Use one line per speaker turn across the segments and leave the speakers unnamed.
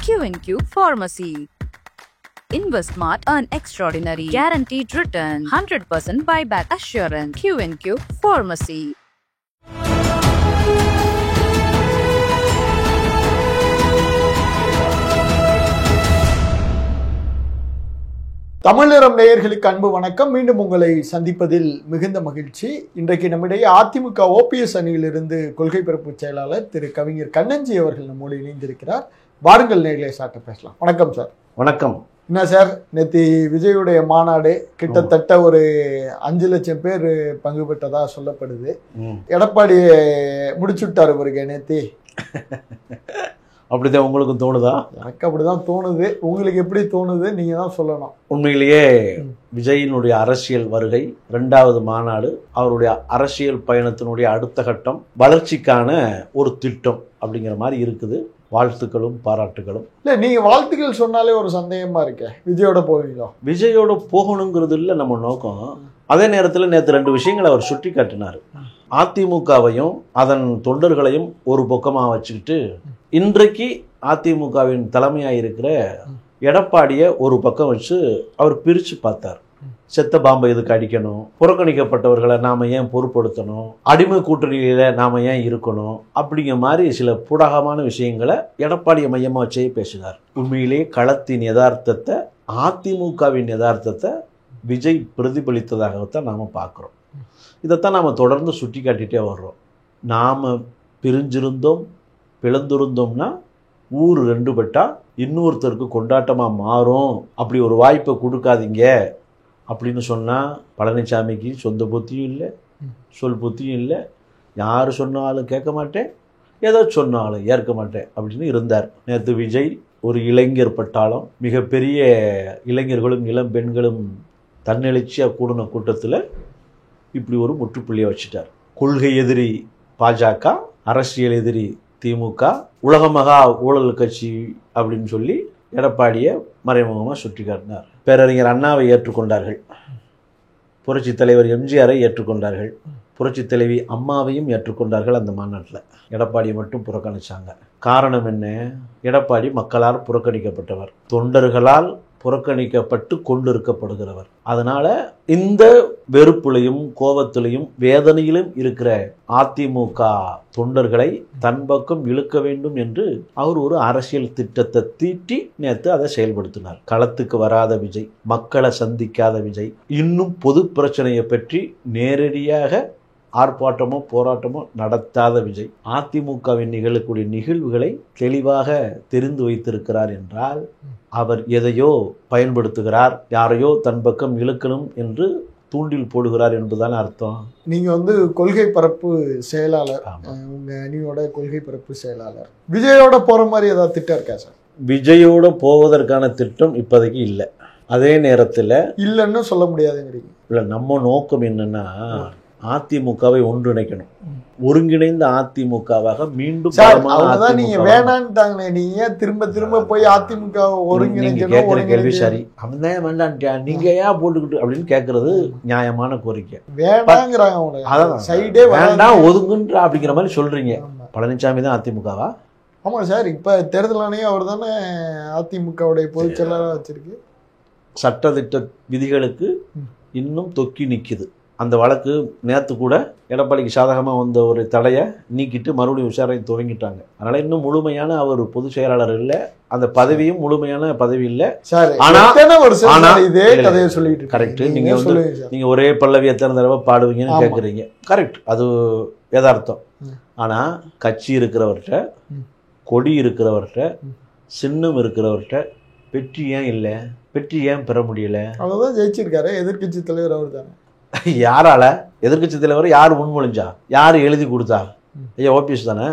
Q&Q Pharmacy. Invest smart, earn extraordinary, guaranteed return, 100% buyback assurance. Q&Q Pharmacy.
Tamilaram நேயர்களுக்கு அன்பு வணக்கம். மீண்டும் உங்களை சந்திப்பதில் மிகுந்த மகிழ்ச்சி. இன்றைக்கு நம்மிடையே அதிமுக ஓபிஎஸ் அணியிலிருந்து கொள்கை பரப்பு செயலாளர் திரு கவிஞர் கண்ணஞ்சி அவர்கள் நம்மோடு இணைந்திருக்கிறார். வாருங்கள் நேயர்களே, சார்ட்ட பேசலாம். வணக்கம் சார்.
வணக்கம்.
என்ன சார், நேற்று விஜயுடைய மாநாடு கிட்டத்தட்ட ஒரு 5 லட்சம் பேர் பங்கு பெற்றதா சொல்லப்படுது. எடப்பாடி முடிச்சுட்டாரு இவருக்கு நேற்று.
அப்படிதான் உங்களுக்கு தோணுதா?
எனக்கு அப்படிதான் தோணுது. உங்களுக்கு எப்படி தோணுது நீங்க தான் சொல்லணும்.
உண்மையிலேயே விஜயினுடைய அரசியல் வருகை, 2வது மாநாடு, அவருடைய அரசியல் பயணத்தினுடைய அடுத்த கட்டம், வளர்ச்சிக்கான ஒரு திட்டம் அப்படிங்கிற மாதிரி இருக்குது. வாழ்த்துக்களும் பாராட்டுகளும்.
இல்லை, நீங்க வாழ்த்துக்கள் சொன்னாலே ஒரு சந்தேகமா இருக்க, விஜயோட போவீங்களோ?
விஜயோட போகணுங்கிறது இல்லை நம்ம நோக்கம். அதே நேரத்தில் நேற்று 2 விஷயங்களை அவர் சுட்டி காட்டினார். அதிமுகவையும் அதன் தொண்டர்களையும் ஒரு பக்கமாக வச்சுக்கிட்டு, இன்றைக்கு அதிமுகவின் தலைமையாக இருக்கிற எடப்பாடியை ஒரு பக்கம் வச்சு அவர் பிரித்து பார்த்தார். செத்த பாம்பை எதுக்கு அடிக்கணும், புறக்கணிக்கப்பட்டவர்களை நாம் ஏன் பொறுப்படுத்தணும், அடிமை கூட்டணியில் நாம் ஏன் இருக்கணும், அப்படிங்கிற மாதிரி சில புடகமான விஷயங்களை எடப்பாடியை மையமாக வச்சே பேசினார். உண்மையிலேயே களத்தின் யதார்த்தத்தை, அதிமுகவின் யதார்த்தத்தை விஜய் பிரதிபலித்ததாகத்தான் நாம் பார்க்குறோம். இதைத்தான் நாம் தொடர்ந்து சுட்டி காட்டிகிட்டே வர்றோம். நாம் பிரிஞ்சிருந்தோம், பிளந்திருந்தோம்னா ஊர் 2 பட்டா இன்னொருத்தருக்கு கொண்டாட்டமாக மாறும், அப்படி ஒரு வாய்ப்பை கொடுக்காதீங்க அப்படின்னு சொன்னால் பழனிசாமிக்கு சொந்த புத்தியும் இல்லை, சொல் புத்தியும் இல்லை. யார் சொன்னாலும் கேட்க மாட்டேன், ஏதோ சொன்னாலும் ஏற்க மாட்டேன் அப்படின்னு இருந்தார். நேற்று விஜய் ஒரு இளைஞர் பட்டாளம், மிகப்பெரிய இளைஞர்களும் இளம் பெண்களும் தன்னெழுச்சியாக கூடின கூட்டத்தில் இப்படி ஒரு முற்றுப்புள்ளியை வச்சுட்டார். கொள்கை எதிரி பாஜக, அரசியல் எதிரி திமுக, உலகமகா ஊழல் கட்சி அப்படின்னு சொல்லி எடப்பாடியை மறைமுகமாக சுட்டி காட்டினார். பேரறிஞர் அண்ணாவை ஏற்றுக்கொண்டார்கள், புரட்சி தலைவர் எம்ஜிஆரை ஏற்றுக்கொண்டார்கள், புரட்சி தலைவி அம்மாவையும் ஏற்றுக்கொண்டார்கள். அந்த மாநாட்டில் எடப்பாடியை மட்டும் புறக்கணிச்சாங்க. காரணம் என்ன? எடப்பாடி மக்களால் புறக்கணிக்கப்பட்டவர், தொண்டர்களால் புறக்கணிக்கப்பட்டு கொண்டிருக்கப்படுகிறவர். அதனால இந்த வெறுப்புலையும் கோபத்திலையும் வேதனையிலும் இருக்கிற அதிமுக தொண்டர்களை தன் பக்கம் இழுக்க வேண்டும் என்று அவர் ஒரு அரசியல் திட்டத்தை தீட்டி நேற்று அதை செயல்படுத்தினார். களத்துக்கு வராத விஜய், மக்களை சந்திக்காத விஜய், இன்னும் பொது பிரச்சனையை பற்றி நேரடியாக ஆர்ப்பாட்டமோ போராட்டமோ நடத்தாத விஜய் அதிமுகவின் நிகழக்கூடிய நிகழ்வுகளை தெளிவாக தெரிந்து வைத்திருக்கிறார் என்றால் அவர் எதையோ பயன்படுத்துகிறார், யாரையோ தன் பக்கம் இழுக்கணும் என்று தூண்டில் போடுகிறார் என்பதுதான் அர்த்தம்.
நீங்க கொள்கை பரப்பு செயலாளர், உங்க அணியோட கொள்கை பரப்பு செயலாளர். விஜயோட போற மாதிரி ஏதாவது திட்டம் இருக்கா சார்?
விஜயோட போவதற்கான திட்டம் இப்போதைக்கு இல்லை. அதே நேரத்தில் இல்லைன்னு
சொல்ல முடியாதுங்கிறீங்க?
இல்லை, நம்ம நோக்கம் என்னன்னா அதிமுகவை ஒன்றிணைக்கணும், ஒருங்கிணைந்த அதிமுகவாக மீண்டும்.
நீங்க வேணான்ட்டாங்க, நீங்க திரும்ப திரும்ப போய் அதிமுக
ஒருங்கிணைக்கணும் கேள்வி சரி. அவன் தான் வேண்டான்ட்டியா, நீங்க ஏன் போட்டுக்கிட்டு அப்படின்னு கேட்கறது நியாயமான கோரிக்கை.
வேண்டாங்கிறாங்க,
வேண்டாம் ஒதுங்குன்ற அப்படிங்கிற மாதிரி சொல்றீங்க. பழனிசாமி தான் அதிமுகவா?
ஆமா சார், இப்ப தேர்தல் ஆணையம் அவர் தானே அதிமுகவுடைய பொதுச் செயலாளராக வச்சிருக்கு.
சட்டத்திட்ட விதிகளுக்கு இன்னும் தொக்கி நிற்குது. அந்த வழக்கு நேற்று கூட எடப்பாடிக்கு சாதகமாக வந்த ஒரு தடையை நீக்கிட்டு மறுபடியும் விசாரணை துவங்கிட்டாங்க. அதனால இன்னும் முழுமையான அவர் பொதுச் செயலாளர் இல்லை, அந்த பதவியும் முழுமையான பதவி இல்லை. கரெக்ட். நீங்க ஒரே பல்லவி எத்தனை தடவை பாடுவீங்கன்னு கேட்குறீங்க. கரெக்ட், அது யதார்த்தம். ஆனா கட்சி இருக்கிறவர்கிட்ட, கொடி இருக்கிறவர்கிட்ட, சின்னம் இருக்கிறவர்கிட்ட வெற்றி ஏன் இல்லை, வெற்றி ஏன் பெற முடியல?
அவ்வளவுதான் ஜெயிச்சிருக்காரு. எதிர்கட்சி தலைவர் அவர் தானே.
யாரால? எதிர்கட்சி தலைவர் யார் முன்மொழிஞ்சா, யார் எழுதி கொடுத்தா? ஐயா ஓபிஎஸ் தானே.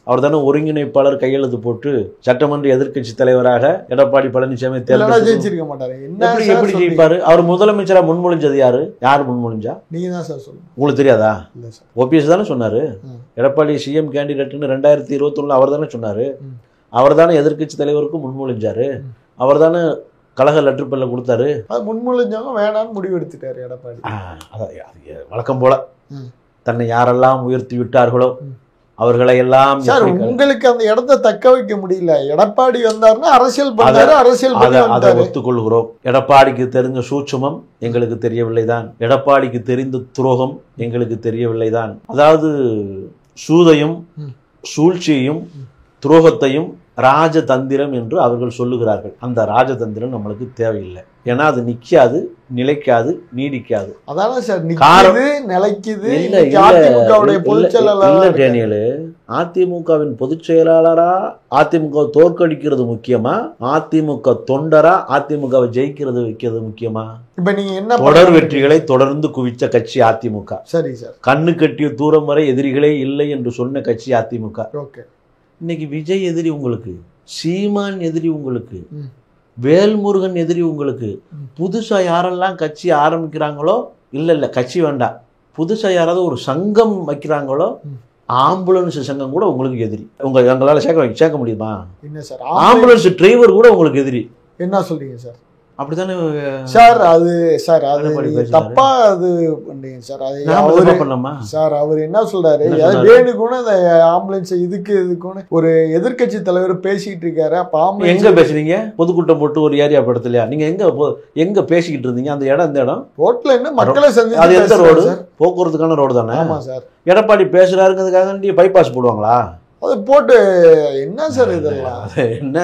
அவர் தானே ஒருங்கிணைப்பாளர் கையெழுத்து போட்டு சட்டமன்ற எதிர்கட்சி தலைவராக எடப்பாடி பழனிசாமி தேர்தல்
ஜெயிச்சிருக்க மாட்டாரு.
எப்படி ஜெயிப்பாரு? அவர் முதலமைச்சரா முன்மொழிஞ்சது யாரு? யார் முன்மொழிஞ்சா?
நீங்க தான் சார் சொல்லுங்க.
உங்களுக்கு தெரியாதா? ஓபிஎஸ் தானே சொன்னாரு. எடப்பாடி சிஎம் கேண்டிடேட்னு 2021 அவர் தானே சொன்னாரு. அவர் தானே எதிர்கட்சி தலைவருக்கும் முன்மொழிஞ்சாரு. அவர் தானே கழக லெட்டர் பேர்ல கொடுத்தாரு.
அது முன்மொழிஞ்சவங்க வேணான்னு முடிவு எடுத்துட்டாரு எடப்பாடி.
வழக்கம் போல தன்னை யாரெல்லாம் உயர்த்தி விட்டார்களோ, அவர்களை எல்லாம்
சார் உங்களுக்கு அந்த இடத்தை தக்க வைக்க முடியல. எடப்பாடி வந்தாருன்னா அரசியல் பண்ணாரு, அரசியல்
அதை ஒத்துக்கொள்கிறோம். எடப்பாடிக்கு தெரிஞ்ச சூட்சுமம் எங்களுக்கு தெரியவில்லைதான், எடப்பாடிக்கு தெரிந்த துரோகம் எங்களுக்கு தெரியவில்லைதான். அதாவது சூதையும் சூழ்ச்சியையும் துரோகத்தையும் ராஜதந்திரம் என்று அவர்கள் சொல்லுகிறார்கள். அந்த ராஜதந்திரம் நம்மளுக்கு தேவையில்லை. ஏன்னா அது நிக்காது, நிலைக்காது, நீடிக்காது.
அதான சார் நிக்காது, நிலைக்குது. அதிமுகவுடைய பொதுச் செயலாளர்
டேனியல், அதிமுகவின் பொதுச் செயலாளரா அதிமுக தோற்கடிக்கிறது முக்கியமா, அதிமுக தொண்டரா அதிமுகவை ஜெயிக்கிறது வைக்கிறது முக்கியமா?
இப்ப நீங்க என்ன
தொடர் வெற்றிகளை தொடர்ந்து குவிச்ச கட்சி அதிமுக.
சரி சார்.
கண்ணு கட்டிய தூரம் வரை எதிரிகளே இல்லை என்று சொன்ன கட்சி அதிமுக.
ஓகே.
இன்னைக்கு விஜய் எதிரி உங்களுக்கு, சீமான் எதிரி உங்களுக்கு, வேல்முருகன் எதிரி உங்களுக்கு. புதுசா யாரெல்லாம் கட்சி ஆரம்பிக்கிறாங்களோ, இல்ல கட்சி வேண்டாம், புதுசா யாராவது ஒரு சங்கம் வைக்கிறாங்களோ, ஆம்புலன்ஸ் சங்கம் கூட உங்களுக்கு எதிரி. எங்களால சேர்க்க முடியுமா?
என்ன சார்,
ஆம்புலன்ஸ் டிரைவர் கூட உங்களுக்கு எதிரி.
என்ன சொல்றீங்க சார்?
அப்படித்தானே
சார். அது சார் அது தப்பா அது பண்ணீங்க சார். அது
பண்ணலாமா
சார்? அவர் என்ன சொல்றாரு, வேணுக்குன்னு அந்த ஆம்புலன்ஸ் இதுக்கு ஒரு எதிர்கட்சி தலைவர் பேசிட்டு இருக்காரு. அப்ப ஆம்புலன்ஸ்
எங்க பேசுறீங்க? பொதுக்கூட்டம் போட்டு ஒரு ஏரியா படத்துலயா நீங்க எங்க பேசிக்கிட்டு இருந்தீங்க? அந்த இடம், அந்த இடம்
ரோட்ல என்ன மக்களை சந்தி,
அது எந்த ரோடு? போக்குவரத்துக்கான ரோடு தானே.
ஆமா சார்.
எடப்பாடி பேசுறாருங்கிறதுக்காக பைபாஸ் போடுவாங்களா?
அது போட்டு என்ன சார் இதெல்லாம்
என்ன?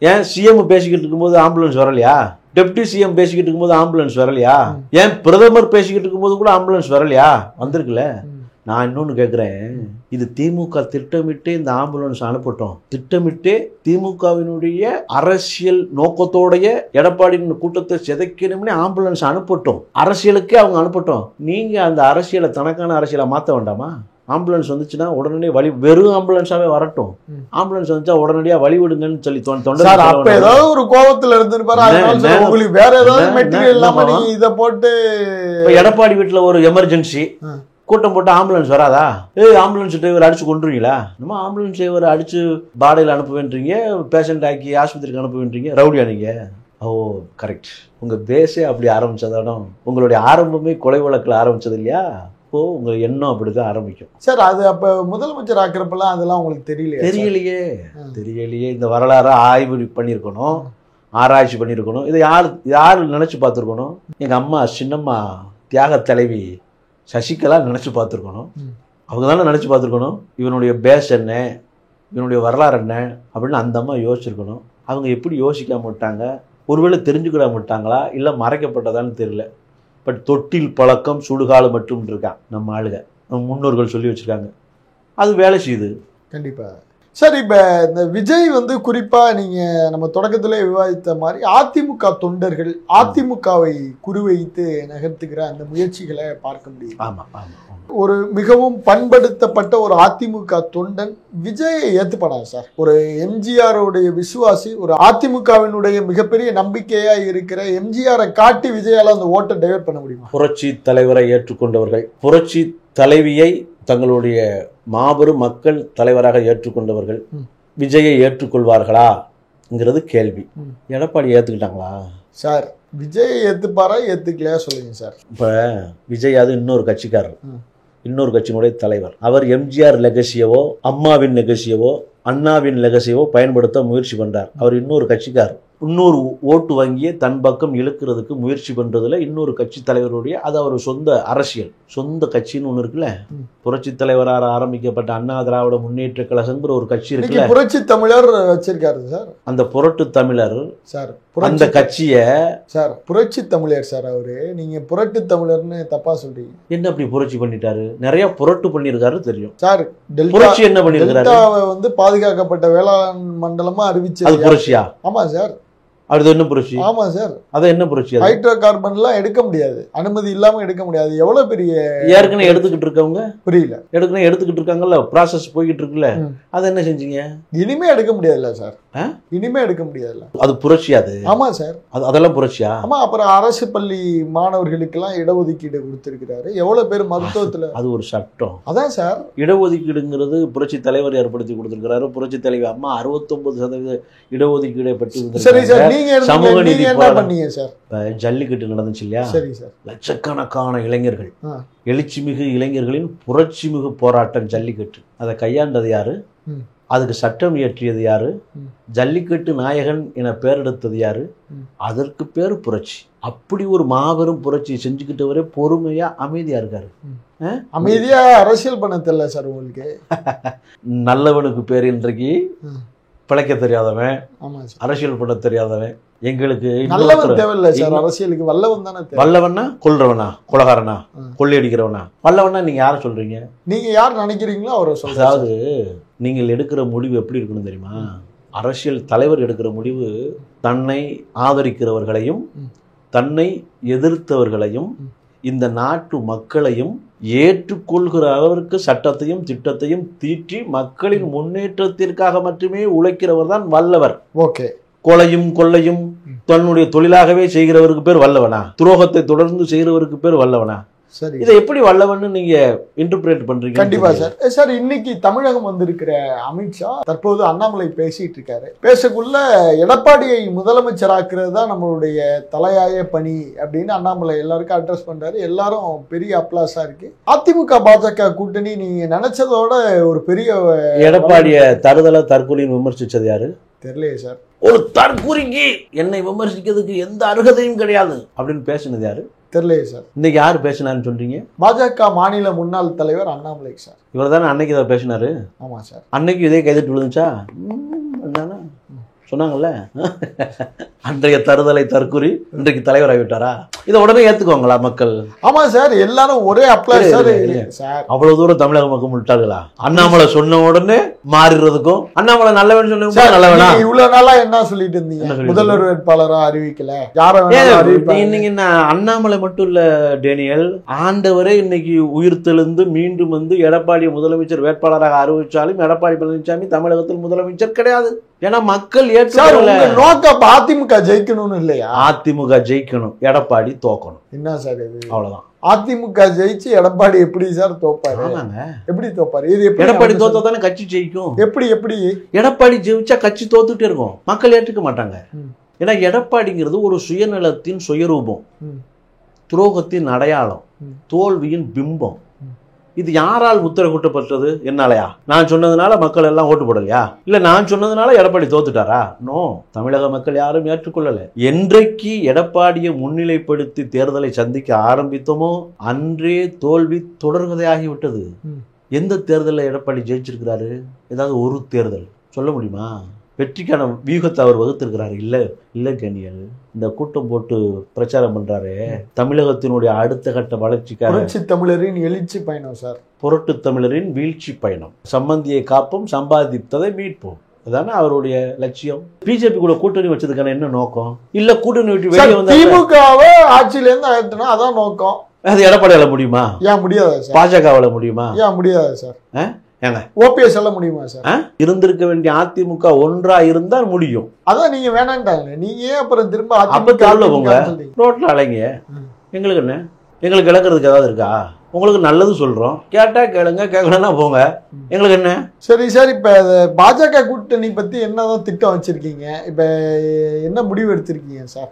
ஏன் சிஎம் பேசிக்கிட்டு இருக்கும்போது ஆம்புலன்ஸ் வரலையா? டெப்டி சிஎம் பேசிக்கிட்டு இருக்கும்போது ஆம்புலன்ஸ் வரலையா? ஏன் பிரதமர் பேசிக்கிட்டு இருக்கும்போது கூட ஆம்புலன்ஸ் வரலையா? வந்திருக்குல்ல. நான் இன்னொன்னு கேட்கிறேன், இது திமுக திட்டமிட்டே இந்த ஆம்புலன்ஸ் அனுப்பட்டும், திட்டமிட்டே திமுகவினுடைய அரசியல் நோக்கத்தோடைய எடப்பாடியின் கூட்டத்தை சிதைக்கணும்னே ஆம்புலன்ஸ் அனுப்பட்டும், அரசியலுக்கே அவங்க அனுப்பட்டும். நீங்க அந்த அரசியலை தனக்கான அரசியலை மாற்ற வேண்டாமா? ஆம்புலன்ஸ் வந்துச்சுன்னா உடனே வழி, வெறும் ஆம்புலன்ஸாவே வரட்டும். ஆம்புலன்ஸ் வந்துச்சா உடனடியா வழி விடுங்கன்னு சொல்லி
தொண்டர் ஏதாவது ஒரு கோபத்துல இருந்திருப்பாரு. உங்களுக்கு வேற ஏதாவது மெட்டீரியல் இல்லாம நீங்க இத போட்டு,
எடப்பாடி வீட்டுல ஒரு எமர்ஜென்சி கூட்டம் போட்டு ஆம்புலன்ஸ் வராதா? ஆம்புலன்ஸ் டிரைவர் அடிச்சு கொண்டுருவீங்களா? நம்ம ஆம்புலன்ஸ் டிரைவர் அடிச்சு பாடையில் அனுப்புவேன்றீங்க, பேஷண்ட் ஆக்கி ஆஸ்பத்திரிக்கு அனுப்புவேன்றீங்க. ரவுடியா நீங்க? ஓ கரெக்ட். உங்க பேஸே அப்படி ஆரம்பிச்சதாடம். உங்களுடைய ஆரம்பமே கொலை வழக்கில் ஆரம்பிச்சது இல்லையா? உங்க எண்ணம் அப்படிதான் ஆரம்பிக்கும்
சார். அது அப்ப முதலமைச்சர் ஆக்கிறப்பெல்லாம் அதெல்லாம் உங்களுக்கு
தெரியலையே. இந்த வரலாறு ஆய்வு பண்ணியிருக்கணும், ஆராய்ச்சி பண்ணியிருக்கணும். இதை யார் நினைச்சு பார்த்துருக்கணும்? எங்க அம்மா சின்னம்மா தியாக தலைவி சசிகலா நினைச்சு பார்த்துருக்கணும். அவங்க தானே நினைச்சு பார்த்துருக்கணும் இவனுடைய பேஸ் என்ன, இவனுடைய வரலாறு என்ன அப்படின்னு அந்த அம்மா யோசிச்சிருக்கணும். அவங்க எப்படி யோசிக்காம விட்டாங்க? ஒருவேளை தெரிஞ்சுக்கிடாம விட்டாங்களா, இல்லை மறைக்கப்பட்டதான்னு தெரியல. பட் தொட்டில் பழக்கம் சுடுகாடு மட்டும் இருக்கான் நம்ம ஆளுங்க, நம்ம முன்னோர்கள் சொல்லி வச்சிருக்காங்க. அது வேலை செய்யுது
கண்டிப்பா. சார், இப்ப இந்த விஜய் குறிப்பா நீங்க நம்ம தொடக்கத்திலே விவாதித்த மாதிரி அதிமுக தொண்டர்கள் அதிமுகவை குறிவைத்து நகர்த்துகிற அந்த முயற்சிகளை பார்க்க முடியும்.
ஆமா ஆமா.
ஒரு மிகவும் பண்படுத்தப்பட்ட ஒரு அதிமுக தொண்டன் விஜயை ஏத்துப்படாது சார். ஒரு எம்ஜிஆருடைய விசுவாசி, ஒரு அதிமுகவினுடைய மிகப்பெரிய நம்பிக்கையா இருக்கிற எம்ஜிஆரை காட்டி விஜயால அந்த ஓட்டை டைவர்ட் பண்ண முடியுமா?
புரட்சி தலைவரை ஏற்றுக்கொண்டவர்கள், புரட்சி தலைவியை தங்களுடைய மாபெரும் மக்கள் தலைவராக ஏற்றுக்கொண்டவர்கள் விஜயை ஏற்றுக்கொள்வார்களாங்கிறது கேள்வி. எடப்பாடி ஏத்துக்கிட்டாங்களா
சார்? விஜய் ஏத்துப்பாரா ஏத்துக்கலையா சொல்லுங்க சார்.
இப்ப விஜய் அது இன்னொரு கட்சிக்காரர், இன்னொரு கட்சியினுடைய தலைவர். அவர் எம்ஜிஆர் லெகசியவோ அம்மாவின் லெகசியவோ அண்ணாவின் லெகசியவோ பயன்படுத்த முயற்சி பண்றார். அவர் இன்னொரு கட்சிக்காரர். இன்னொரு ஓட்டு வங்கியை தன் பக்கம் இழுக்கிறதுக்கு முயற்சி பண்றதுல இன்னொரு கட்சி தலைவருடைய, அது அவர் சொந்த அரசியல், சொந்த கட்சின்னு ஒண்ணு இருக்குல்ல. புரட்சி தலைவராக ஆரம்பிக்கப்பட்ட அண்ணா திராவிட முன்னேற்ற கழகங்கிற ஒரு கட்சி இருக்குல்ல,
புரட்சி தமிழர் வச்சிருக்காரு சார்.
அந்த புரட்டு தமிழர்
சார்,
அந்த கட்சிய
சார் புரட்சி தமிழர் சார். அவரு நீங்க புரட்டு தமிழர்னு தப்பா சொல்றீங்க.
என்ன அப்படி புரட்சி பண்ணிட்டாரு? நிறைய புரட்டு பண்ணிருக்காரு தெரியும்
சார்.
புரட்சி என்ன பண்ணிருக்காரு?
பாதுகாக்கப்பட்ட வேளாண் மண்டலமா அறிவிச்சு.
அது புரட்சியா?
ஆமா சார்.
அது என்ன புரட்சி?
ஆமா சார்.
அது என்ன புரட்சி?
ஹைட்ரோ கார்பன் எல்லாம் எடுக்க முடியாது, அனுமதி இல்லாம எடுக்க முடியாது. எவ்வளவு பெரிய
ஏற்கனவே எடுத்துக்கிட்டு இருக்கவங்க,
புரியல,
ஏற்கனவே எடுத்துக்கிட்டு இருக்காங்கல்ல, ப்ராசஸ் போய்கிட்டு இருக்குல்ல, அதை என்ன செஞ்சீங்க?
இனிமே எடுக்க முடியாதுல்ல சார். இனிமே எடுக்க முடியாதுல்ல.
அது புரட்சியா? அது
ஆமா சார்.
அதெல்லாம் புரட்சியா?
ஆமா. அப்புறம் அரசு பள்ளி மாணவர்களுக்கு எல்லாம் இடஒதுக்கீடு கொடுத்திருக்கிறாரு. எவ்வளவு பேர் மருத்துவத்துல.
அது ஒரு சட்டம்.
அதான் சார்.
இடஒதுக்கீடுங்கிறது புரட்சி தலைவர் ஏற்படுத்தி கொடுத்திருக்கிறாரு. புரட்சி தலைவர் அம்மா 69% இடஒதுக்கீடை பெற்று.
சரி சார்,
சமூக நீதி போராட்டம்
பண்ணீங்க சார்?
ஜல்லிக்கட்டு நடந்துச்சு இல்லையா?
சரி சார்.
லட்சக்கணக்கான இளைஞர்கள், எழுச்சிமிகு இளைஞர்களின் புரட்சிமிகு போராட்டம் ஜல்லிக்கட்டு. அதை கையாண்டது யாரு? அதுக்கு சட்டம் இயற்றியது யாரு? ஜல்லிக்கட்டு நாயகன் என பேர் எடுத்தது யாரு? அதற்கு பேரு புரட்சி. அப்படி ஒரு மாபெரும் புரட்சி செஞ்சுக்கிட்டவரே பொறுமையா அமைதியா இருக்காரு.
அமைதியா அரசியல் பண்ண தெரியல சார் உங்களுக்கு.
நல்லவனுக்கு பேர் இன்றைக்கு பிழைக்க தெரியாதவன், அரசியல் பண்ண தெரியாதவன். எங்களுக்கு
நல்லவன் தேவையில்லை சார், அரசியலுக்கு வல்லவன் தானே.
வல்லவனா கொல்றவனா, கொலகாரனா, கொள்ளையடிக்கிறவனா? வல்லவனா நீங்க யார சொல்றீங்க?
நீங்க யார் நினைக்கிறீங்களோ அவரை சொல்ற.
அதாவது நீங்கள் எடுக்கிற முடிவு எப்படி இருக்கணும் தெரியுமா? அரசியல் தலைவர் எடுக்கிற முடிவு தன்னை ஆதரிக்கிறவர்களையும் தன்னை எதிர்த்தவர்களையும் இந்த நாட்டு மக்களையும் ஏற்றுக்கொள்கிற அளவிற்கு சட்டத்தையும் திட்டத்தையும் தீட்டி மக்களின் முன்னேற்றத்திற்காக மட்டுமே உழைக்கிறவர் தான் வல்லவர்.
ஓகே.
கொலையும் கொள்ளையும் தன்னுடைய தொழிலாகவே செய்கிறவருக்கு பேர் வல்லவனா? துரோகத்தை தொடர்ந்து செய்கிறவருக்கு பேர் வல்லவனா?
சரி,
இதை எப்படி வல்லவன்னு நீங்க இன்டர்பிரேட் பண்றீங்க?
கண்டிப்பா சார். சார், இன்னைக்கு தமிழகம் வந்திருக்கிற அமித்ஷா தற்போது அண்ணாமலை பேசிட்டு இருக்காரு. பேசக்குள்ள எடப்பாடியை முதலமைச்சராக்குறது தான் நம்மளுடைய தலையாய பணி அப்படின்னு அண்ணாமலை எல்லாருக்கும் அட்ரஸ் பண்றாரு. எல்லாரும் பெரிய அப்ளாஸா இருக்கு. அதிமுக பாஜக கூட்டணி நீங்க நினைச்சதோட ஒரு பெரிய
எடப்பாடிய தருதல தற்கொலைன்னு விமர்சிச்சது யாரு?
தெரியலையே சார்.
ஒரு தற்கூறிக்கு என்னை விமர்சிக்கிறதுக்கு எந்த அருகதையும் கிடையாது அப்படின்னு பேசினது யாரு?
தெரியலையே சார்.
இன்னைக்கு யாரு பேசினான்னு சொல்றீங்க?
பாஜக மாநில முன்னாள் தலைவர் அண்ணாமலை சார்.
இவர் தானே அன்னைக்கு இதை பேசினாரு.
ஆமா சார்.
அன்னைக்கு இதே கைதட்டு விழுந்துச்சா சொன்னாங்கல்ல? அன்றைய தருதலை தற்கூறி இன்றைக்கு தலைவர் ஆகிவிட்டாரா? இதை உடனே ஏத்துக்குவாங்களா மக்கள்?
ஆமா சார், எல்லாரும் ஒரே அப்ளாஸ் சார்.
அவ்வளவு தூரம் தமிழக மக்கள் விட்டார்களா? அண்ணாமலை சொன்ன உடனே மாறிடுறதுக்கும், அண்ணாமலை நல்லவன் சொன்ன நல்லவனா?
இவ்வளவு நாளா என்ன சொல்லிட்டு இருந்தீங்க? முதல்வர் வேட்பாளரா அறிவிக்கல,
இன்னைக்கு அண்ணாமலை மட்டும் இல்ல டேனியல், ஆண்டவரே இன்னைக்கு உயிர் தெழுந்து மீண்டும் வந்து எடப்பாடி முதலமைச்சர் வேட்பாளராக அறிவிச்சாலும் எடப்பாடி பழனிசாமி தமிழகத்தில் முதலமைச்சர் கிடையாது. ஏன்னா மக்கள்
நோக்கம் அதிமுக ஜெயிக்கணும்னு இல்லையா?
அதிமுக ஜெயிக்கணும், எடப்பாடி தோக்கணும்.
என்ன சார் இது?
அவ்வளவுதான்.
அதிமுக ஜெயிச்சு எடப்பாடி எப்படி சார் தோப்பாரு? எப்படி தோப்பாரு? இது
எடப்பாடி தோத்தா தானே கட்சி ஜெயிக்கும்.
எப்படி
எடப்பாடி ஜெயிச்சா கட்சி தோத்துட்டே இருக்கும், மக்கள் ஏற்றுக்க மாட்டாங்க. ஏன்னா எடப்பாடிங்கிறது ஒரு சுயநலத்தின் சுயரூபம், துரோகத்தின் அடையாளம், தோல்வியின் பிம்பம். இது யாரால் முத்திரை கூட்டப்பட்டது? என்னாலயா? நான் சொன்னதுனால மக்கள் எல்லாம் ஓட்டு போடலையா? இல்ல நான் சொன்னதுனால எடப்பாடி தோத்துட்டாரா? நோ, தமிழக மக்கள் யாரும் ஏற்றுக்கொள்ளல. என்றைக்கு எடப்பாடியை முன்னிலைப்படுத்தி தேர்தலை சந்திக்க ஆரம்பித்தோமோ அன்றே தோல்வி தொடர்கதையாகிவிட்டது. எந்த தேர்தலில் எடப்பாடி ஜெயிச்சிருக்கிறாரு? ஏதாவது ஒரு தேர்தல் சொல்ல முடியுமா? வெற்றிக்கான வியூகத்தை அவர் வகுத்திருக்கிறாரு. இல்ல டேனியல், இந்த கூட்டம் போட்டு பிரச்சாரம் பண்றாரு, தமிழகத்தினுடைய அடுத்த கட்ட வளர்ச்சிக்காக
தமிழரின் எழுச்சி பயணம் சார்,
புரட்டு தமிழரின் வீழ்ச்சி பயணம், சம்பந்தியை காப்போம், சம்பாதித்ததை மீட்போம், அதான அவருடைய லட்சியம். பிஜேபி கூட கூட்டணி வச்சதுக்கான என்ன நோக்கம்? இல்ல கூட்டணி விட்டு வெளியே வந்து
திமுகவை ஆட்சியில இருந்து ஆயிட்டுனா அதான் நோக்கம்.
அது எடப்பாடியால முடியுமா?
ஏன் முடியாது சார்?
பாஜகவால முடியுமா?
ஏன் முடியாது சார்?
ஓபிஎஸ்
சொல்ல முடியுமா சார்?
இருந்திருக்க வேண்டிய அதிமுக ஒன்றா இருந்தால் முடியும்.
அதான் நீங்க வேணான்ட்டாங்க. நீங்க அப்புறம் திரும்ப
ரோட்ல அலைங்க. எங்களுக்கு என்ன? எங்களுக்கு இழக்கிறதுக்கு ஏதாவது இருக்கா? உங்களுக்கு நல்லது சொல்றோம், கேட்டா கேளுங்க, கேட்கலன்னா போங்க, எங்களுக்கு என்ன?
சரி சார், இப்ப பாஜக கூட்டணி பத்தி என்னதான் திட்டம் வச்சிருக்கீங்க? இப்ப என்ன முடிவு எடுத்திருக்கீங்க சார்?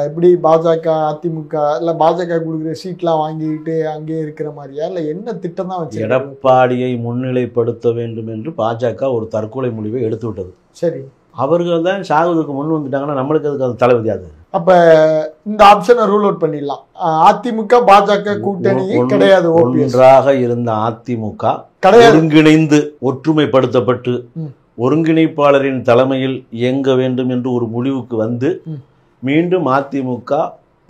இப்படி பாஜக அதிமுக இல்ல பாஜக கொடுக்குற சீட்லாம் வாங்கிட்டு அங்கேயே இருக்கிற மாதிரியா, இல்ல என்ன திட்டம் தான் வச்சு?
எடப்பாடியை முன்னிலைப்படுத்த வேண்டும் என்று பாஜக ஒரு தற்கொலை முடிவை எடுத்து விட்டது.
சரி,
அவர்கள் தான் சாகுவதற்கு முன் வந்துட்டாங்கன்னா நம்மளுக்கு அதுக்கு அது தளபதியாது.
அப்ப இந்த ஆப்ஷனை ரூல் அவுட் பண்ணிடலாம். அதிமுக பாஜக கூட்டணி கிடையாது.
ஒன்றாக இருந்த அதிமுக ஒருங்கிணைந்து ஒற்றுமைப்படுத்தப்பட்டு ஒருங்கிணைப்பாளரின் தலைமையில் இயங்க வேண்டும் என்று ஒரு முடிவுக்கு வந்து மீண்டும் அதிமுக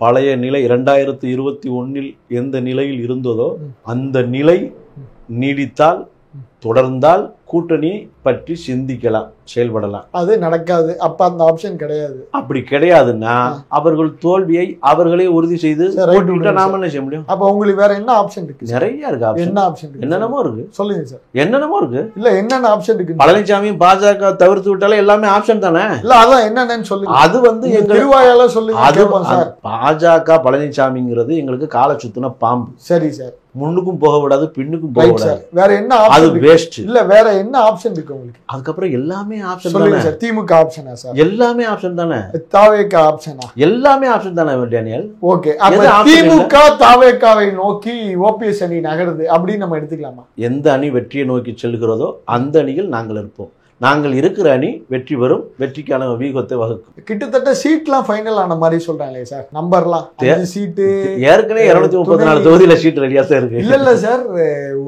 பழைய நிலை 2021 எந்த நிலையில் இருந்ததோ அந்த நிலை நீடித்தால், தொடர்ந்தால் கூட்டணி பற்றி சிந்திக்கலாம், செயல்படலாம்.
அது நடக்காது. அப்ப அந்த ஆப்ஷன் கிடையாது.
அப்படி கிடையாதுன்னா அவர்கள் தோல்வியை அவர்களே உறுதி செய்து நாம என்ன செய்ய முடியும்?
அப்ப உங்களுக்கு வேற என்ன ஆப்ஷன் இருக்கு?
நிறைய இருக்கு.
என்ன ஆப்ஷன்?
என்னென்னமோ இருக்கு.
சொல்லுங்க சார்.
என்னென்னமோ இருக்கு.
இல்ல என்னென்ன ஆப்ஷன் இருக்கு?
பழனிசாமி பாஜக தவிர்த்து விட்டாலே எல்லாமே ஆப்ஷன் தானே.
இல்ல அதான் என்னன்னு சொல்லுங்க.
அது வந்து எங்க
திருவாயால சொல்லுங்க.
அது பாஜக பழனிசாமிங்கிறது எங்களுக்கு கால சுத்தின பாம்பு.
சரி சார்.
முன்னுக்கும் போக விடாது, பின்னுக்கும் போக விடாது.
வேற என்ன?
அது வேஸ்ட்.
இல்ல வேற என்ன ஆப்ஷன் இருக்கு உங்களுக்கு?
அதுக்கப்புறம் எல்லாமே ஆப்ஷன்
சொல்லுங்க
தானே.
சார். திமுக ஆப்ஷனா சார்?
எல்லாமே ஆப்ஷன் தானே.
தாவேக ஆப்ஷனா?
எல்லாமே ஆப்ஷன் தானே டேனியல்.
ஓகே, அப்ப திமுக தாவேகாவை நோக்கி ஓபிஎஸ் அணி நகருது அப்படின்னு நம்ம எடுத்துக்கலாமா?
எந்த அணி வெற்றியை நோக்கி செல்கிறதோ அந்த அணியில் நாங்கள் இருப்போம். நாங்கள் இருக்கிற அணி வெற்றி பெறும், வெற்றிக்கான வியூகத்தை வகுக்கும்.
கிட்டத்தட்ட சீட்லாம் ஃபைனல் ஆன மாதிரி சொல்றாங்களே சார், நம்பர்லாம் 5 சீட்டு
ஏற்கனவே 234 தொகுதியில சீட் ரெடியா தான் இருக்கு.
இல்ல சார்,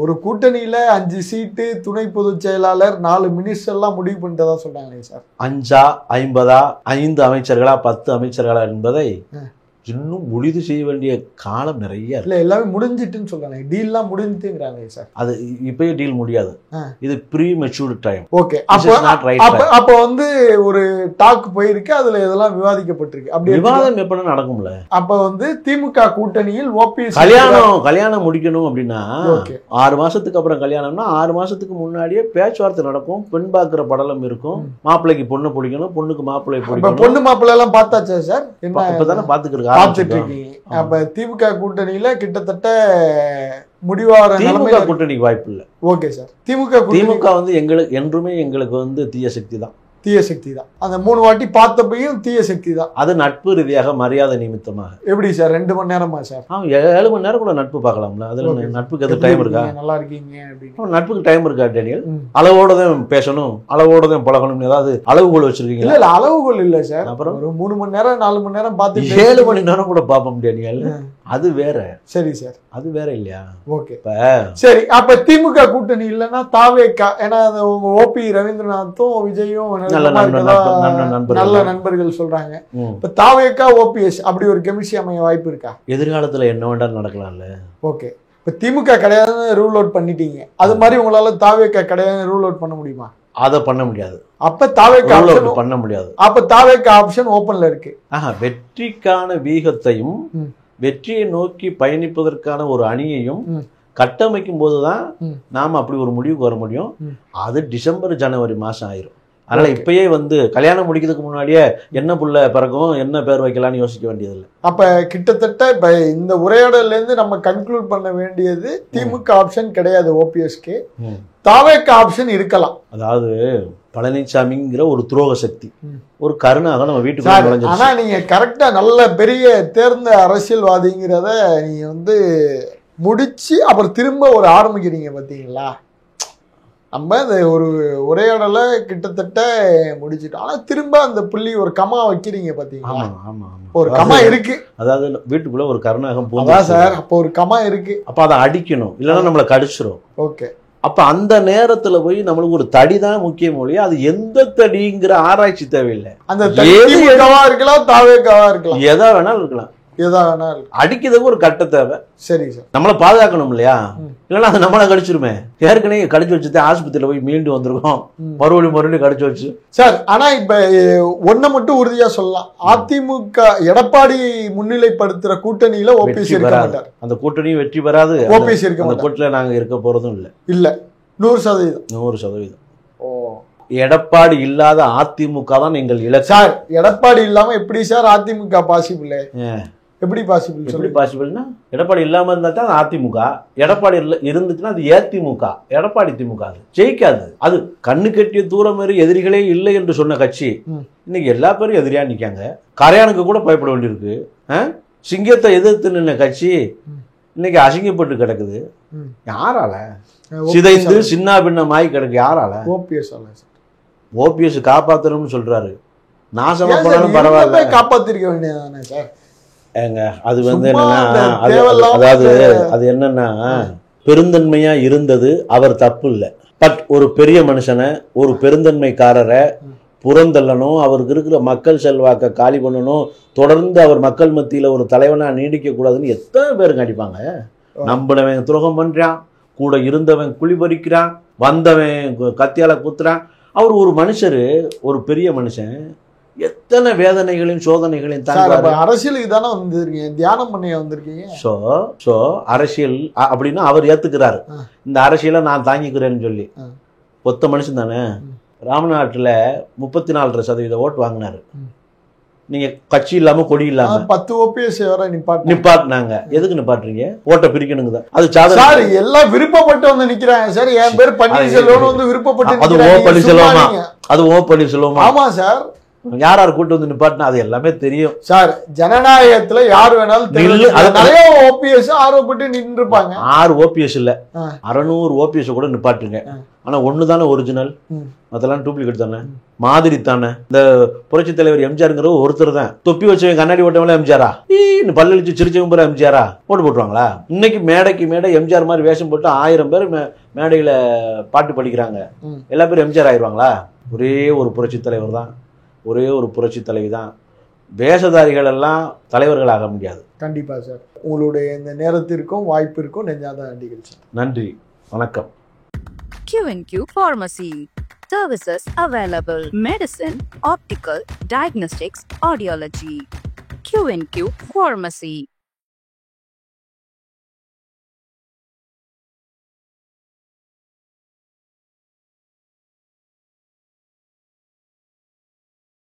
ஒரு கூட்டணியில 5 சீட்டு, துணை பொதுச் செயலாளர், 4 மினிஸ்டர் எல்லாம் முடிவு பண்ணிட்டதா சொல்றாங்களே சார்.
5 50 5 அமைச்சர்களா 10 அமைச்சர்களா என்பதை இன்னும் முடிவு செய்ய வேண்டிய காலம் நிறைய
இல்ல, எல்லாமே முடிஞ்சிட்டுன்னு சொல்றாங்க. டீல்லாம் முடிஞ்சுங்கிறாங்க சார்.
அது இப்பயே டீல் முடியாது. இது ப்ரீ மெச்சூர்ட் டைம்.
ஓகே, அப்ப வந்து ஒரு டாக் போயிருக்கு, அதுல இதெல்லாம் விவாதிக்கப்பட்டிருக்கு. அப்படி
விவாதம் எப்ப நடக்கும்ல.
அப்ப வந்து திமுக கூட்டணியில் ஓபிஎஸ்
கல்யாணம் முடிக்கணும் அப்படின்னா 6 மாசத்துக்கு அப்புறம் கல்யாணம்னா 6 மாசத்துக்கு முன்னாடியே பேச்சுவார்த்தை நடக்கும். பெண் பார்க்கிற படலம் இருக்கும். மாப்பிள்ளைக்கு பொண்ணு பிடிக்கணும், பொண்ணுக்கு மாப்பிள்ளை பிடிக்கணும்.
பொண்ணு மாப்பிள்ளை எல்லாம் பார்த்தாச்சா சார்?
இப்பதானே பாத்துக்கிறேன்.
பார்த்துட்டு இருக்கீங்க. அப்ப திமுக கூட்டணியில கிட்டத்தட்ட முடிவார
திமுக கூட்டணிக்கு வாய்ப்பு இல்லை.
Okay sir. திமுக
வந்து எங்களுக்கு என்றுமே எங்களுக்கு வந்து தீய சக்தி தான்.
தீய சக்தி தான். அந்த 3 வாட்டி பார்த்தப்பையும் தீய சக்தி தான்.
அது நட்பு ரீதியாக மரியாதை நிமித்தமாக.
எப்படி சார் 2 மணி நேரமா சார்?
7 மணி நேரம் கூட நட்பு பார்க்கலாம்ல. அதுல நட்புக்கு எது டைம் இருக்கா?
நல்லா இருக்கீங்க அப்படின்னு
நட்புக்கு டைம் இருக்கா டேனியல்? அளவோட தான் பேசணும், அளவோட தான் பழகணும். ஏதாவது அளவுகோல் வச்சிருக்கீங்க?
இல்ல அளவுகோல் இல்ல சார். அப்புறம் ஒரு 3 மணி நேரம் 4 மணி நேரம் பார்த்து
7 மணி நேரம் கூட பார்ப்போம் டேனியல். அது வேற.
சரி சார்,
அது வேற இல்லையா?
ஓகே சரி. அப்ப திமுக கூட்டணி இல்லைன்னா தாவேகா, ஏன்னா ஓபி ரவீந்திரநாத்தும் விஜயும் நல்ல நண்பர்கள் சொல்றாங்க. இப்ப தாவேகா ஓபிஎஸ் அப்படி ஒரு கெமிஸ்ட்ரி அமைய வாய்ப்பு இருக்கா?
எதிர்காலத்துல என்ன வேண்டாம் நடக்கலாம்ல.
ஓகே, இப்ப திமுக கிடையாதுன்னு ரூல் அவுட் பண்ணிட்டீங்க. அது மாதிரி உங்களால தாவேகா கிடையாதுன்னு ரூல் அவுட் பண்ண முடியுமா?
அதை பண்ண முடியாது.
அப்ப தாவேகா
பண்ண முடியாது.
அப்ப தாவேகா ஆப்ஷன் ஓபன்ல இருக்கு.
வெற்றிக்கான வீகத்தையும் வெற்றியை நோக்கி பயணிப்பதற்கான ஒரு அணியையும் கட்டமைக்கும் போதுதான் நாம அப்படி ஒரு முடிவுக்கு வர முடியும். அது டிசம்பர் ஜனவரி மாசம் ஆயிரும். அதனால இப்பயே வந்து கல்யாணம் முடிக்கிறதுக்கு முன்னாடியே என்ன புள்ள பிறக்கும், என்ன பேர் வைக்கலாம்னு யோசிக்க வேண்டியதில்லை.
அப்ப கிட்டத்தட்ட இப்ப இந்த உரையாடல இருந்து நம்ம கன்க்ளூட் பண்ண வேண்டியது திமுக ஆப்ஷன் கிடையாது ஓபிஎஸ்க்கு, தாவேகா ஆப்ஷன் இருக்கலாம்.
அதாவது பழனிசாமிங்கிற ஒரு துரோக சக்தி, ஒரு கருணாக நம்ம வீட்டுக்கு.
ஆனா நீங்க கரெக்டா நல்ல பெரிய தேர்ந்த அரசியல்வாதிங்கிறத நீங்க வந்து முடிச்சு அப்புறம் திரும்ப ஒரு ஆரம்பிக்கிறீங்க பாத்தீங்களா? நம்ம இந்த ஒரு உரையாடலை கிட்டத்தட்ட முடிச்சுட்டோம். ஆனா திரும்ப அந்த புள்ளி ஒரு கமா வைக்கிறீங்க பாத்தீங்களா? ஒரு கமா இருக்கு.
அதாவது வீட்டுக்குள்ள ஒரு கருணாகம்
போதான் சார். அப்போ ஒரு கமா இருக்கு.
அப்ப அதை அடிக்கணும், இல்லைன்னா நம்மளை கடிச்சிரும்.
ஓகே,
அப்ப அந்த நேரத்துல போய் நம்மளுக்கு ஒரு தடி தான் முக்கியம் மொழி. அது எந்த தடிங்கிற ஆராய்ச்சி தேவையில்லை.
அந்த திமுகவா இருக்கலாம், தாவேகாவா இருக்கலாம்,
எதா வேணாலும் இருக்கலாம்.
அடிக்கிறதுக்கு
ஒரு கட்ட தேவை.
சரி சார்,
நம்மளை பாதுகாக்கணும் இல்லையா? இல்லைன்னா அது நம்மளை கடிச்சிருமே. ஏற்கனவே கடிச்சு வச்சுட்டு ஆஸ்பத்திரியில போய் மீண்டு வந்திருக்கோம், மறுபடியும் கடிச்சு வச்சு
சார். ஆனா இப்ப ஒன்ன மட்டும் உறுதியா சொல்லலாம், அதிமுக எடப்பாடி முன்னிலைப்படுத்துற கூட்டணியில ஓபிஎஸ் இருக்க மாட்டார்.
அந்த கூட்டணியும் வெற்றி பெறாது.
ஓபிஎஸ் இருக்க மாட்டார்.
கூட்டணியில நாங்க இருக்க போறதும் இல்ல
100%.
100%. எடப்பாடி இல்லாத அதிமுக தான் எங்கள் இலக்கு.
சார் எடப்பாடி இல்லாம எப்படி சார் அதிமுக பாசிபிள்? எப்படி பாசிபிள்?
எப்படி பாசிபிள்னா எடப்பாடி இல்லாம இருந்தா தான் அதிமுக, எடப்பாடி இருந்துச்சுன்னா அது ஏதிமுக. எடப்பாடி திமுக அது ஜெயிக்காது. அது கண்ணு கட்டிய தூரம் மாரி எதிரிகளே இல்லை என்று சொன்ன கட்சி இன்னைக்கு எல்லா பேரும் எதிரியா நிக்காங்க. கரையானுக்கு கூட பயப்பட வேண்டியிருக்கு. சிங்கத்தை எதிர்த்து நின்ன கட்சி இன்னைக்கு அசிங்கப்பட்டு கிடக்குது. யாரால? சிதைந்து சின்ன பின்னமாய் கிடக்கு. யாரால? ஓபிஎஸ் காப்பாத்தணும்னு சொல்றாரு. நாசமா போனாலும் பரவாயில்ல,
காப்பாத்திருக்க வேண்டியதானே சார்.
ஏங்க அது வந்து என்னன்னா, அதாவது அது என்னன்னா, பெருந்தன்மையா இருந்தது அவர் தப்பு இல்லை. பட் ஒரு பெரிய மனுஷனை, ஒரு பெருந்தன்மைக்காரரை புறந்தள்ளணும், அவருக்கு இருக்கிற மக்கள் செல்வாக்க காலி பண்ணணும், தொடர்ந்து அவர் மக்கள் மத்தியில ஒரு தலைவனா நீடிக்க கூடாதுன்னு எத்தனை பேருக்கு அடிப்பாங்க. நம்பினவன் துரோகம் பண்றான், கூட இருந்தவன் குழி பறிக்கிறான், வந்தவன் கத்தியால குத்துறான். அவர் ஒரு மனுஷரு, ஒரு பெரிய மனுஷன், எத்தனை வேதனைகளையும் சோதனைகளையும் தாங்க.
அரசியலுக்கு தானே வந்திருக்கீங்க, தியானம் பண்ணி வந்திருக்கீங்க.
சோ அரசியல் அப்படின்னா அவர் ஏத்துக்கிறாரு, இந்த அரசியலை நான் தாங்கிக்கிறேன்னு சொல்லி. ஒத்த மனுஷன் தானே. ராமநாட்டுல 34% ஓட்டு வாங்கினாரு. நீங்க கட்சி இல்லாம கொடி இல்லாம
10 ஓபிஎஸ் வரை
நிப்பாட்டினாங்க. எதுக்கு நிப்பாட்டுறீங்க? ஓட்ட பிரிக்கணுங்க. அது
சார் எல்லாம் விருப்பப்பட்டு வந்து நிக்கிறாங்க சார். என் பேர் பன்னீர்செல்வம் வந்து விருப்பப்பட்டு.
அது ஓ பன்னீர்செல்வமா? அது ஓ பன்னீர்செல்வமா?
ஆமா சார்.
யார் யார் கூட்டு வந்து நிப்பாட்டினா அது எல்லாமே தெரியும்
சார். ஜனநாயகத்துல யார் வேணாலும் நிறைய ஓபிஎஸ் ஆர்வப்பட்டு நின்று இருப்பாங்க.
6 ஓபிஎஸ் இல்ல 600 ஓபிஎஸ் கூட நிப்பாட்டுங்க. ஆனா ஒண்ணுதானே ஒரிஜினல், அதெல்லாம் டூப்ளிகேட் தானே, மாதிரி தானே. இந்த புரட்சி தலைவர் எம்ஜிஆர்ங்கிற ஒருத்தர் தான். தொப்பி வச்சவன் கண்ணாடி ஓட்டவங்கள எம்ஜிஆரா, பல்லளிச்சு சிரிச்சவங்க பூரா எம்ஜிஆரா ஓட்டு போட்டுருவாங்களா? இன்னைக்கு மேடைக்கு மேடை எம்ஜிஆர் மாதிரி வேஷம் போட்டு 1000 பேர் மேடையில பாட்டு படிக்கிறாங்க. எல்லா பேரும் எம்ஜிஆர் ஆயிடுவாங்களா? ஒரே ஒரு புரட்சி தலைவர் தான், ஒரே ஒரு புரட்சி தலைவி தான். வேஷதாரிகள் எல்லாம் தலைவர்கள் ஆக முடியாது.
கண்டிப்பா சார். உங்களுடைய இந்த நேரத்திற்கும் வாய்ப்பிற்கும் நெஞ்சாத நன்றிகள் சார்.
நன்றி, வணக்கம்.
Q&Q Pharmacy. Services available: medicine, optical, diagnostics, audiology. Q&Q Pharmacy.